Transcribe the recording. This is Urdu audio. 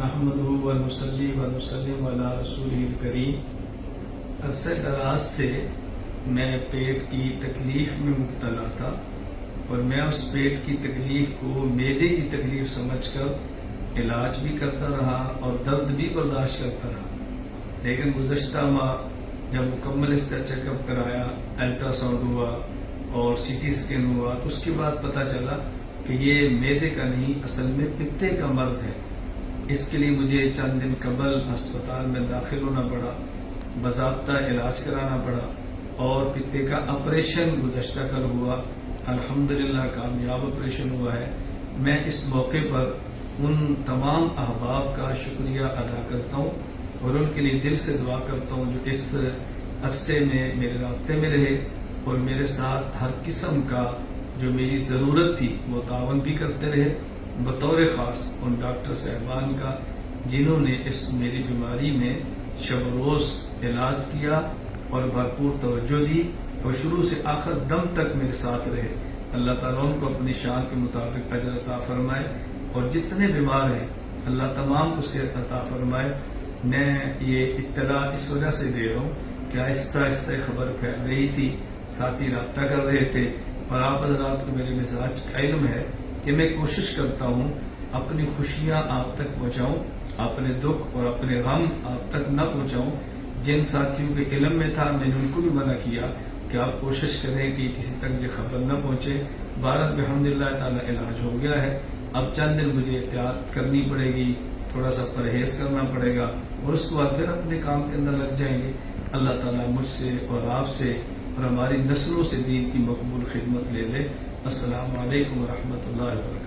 نحمدہ و نصلی و نسلم علی رسولہ الکریم۔ عرصہ دراز سے میں پیٹ کی تکلیف میں مبتلا تھا اور میں اس پیٹ کی تکلیف کو معدے کی تکلیف سمجھ کر علاج بھی کرتا رہا اور درد بھی برداشت کرتا رہا، لیکن گزشتہ ماہ جب مکمل اس کا چیک اپ کرایا، الٹرا ساؤنڈ ہوا اور سی ٹی اسکین ہوا، اس کے بعد پتہ چلا کہ یہ معدے کا نہیں، اصل میں پتے کا مرض ہے۔ اس کے لیے مجھے چند دن قبل ہسپتال میں داخل ہونا پڑا، باضابطہ علاج کرانا پڑا اور پتے کا آپریشن گزشتہ کل ہوا، الحمدللہ کامیاب آپریشن ہوا ہے۔ میں اس موقع پر ان تمام احباب کا شکریہ ادا کرتا ہوں اور ان کے لیے دل سے دعا کرتا ہوں جو اس عرصے میں میرے رابطے میں رہے اور میرے ساتھ ہر قسم کا جو میری ضرورت تھی وہ تعاون بھی کرتے رہے، بطور خاص ان ڈاکٹر صاحبان کا جنہوں نے اس میری بیماری میں شب روز علاج کیا اور بھرپور توجہ دی اور شروع سے آخر دم تک میرے ساتھ رہے۔ اللہ تعالیٰ ان کو اپنی شان کے مطابق اجر عطا فرمائے اور جتنے بیمار ہیں اللہ تمام کو صحت عطا فرمائے۔ میں یہ اطلاع اس وجہ سے دے رہا ہوں کہ آہستہ آہستہ خبر پھیل رہی تھی، ساتھی رابطہ کر رہے تھے اور آپ حضرات کو میرے مزاج کا علم ہے کہ میں کوشش کرتا ہوں اپنی خوشیاں آپ تک پہنچاؤں، اپنے دکھ اور اپنے غم آپ تک نہ پہنچاؤں۔ جن ساتھیوں کے علم میں تھا میں نے ان کو بھی منع کیا کہ آپ کوشش کریں کہ کسی تک یہ خبر نہ پہنچے۔ بہرحال بحمدللہ تعالیٰ علاج ہو گیا ہے، اب چند دن مجھے احتیاط کرنی پڑے گی، تھوڑا سا پرہیز کرنا پڑے گا اور اس کے بعد پھر اپنے کام کے اندر لگ جائیں گے۔ اللہ تعالیٰ مجھ سے اور آپ سے اور ہماری نسلوں سے دین کی مقبول خدمت لے لے۔ السلام علیکم ورحمۃ اللہ وبرکاتہ۔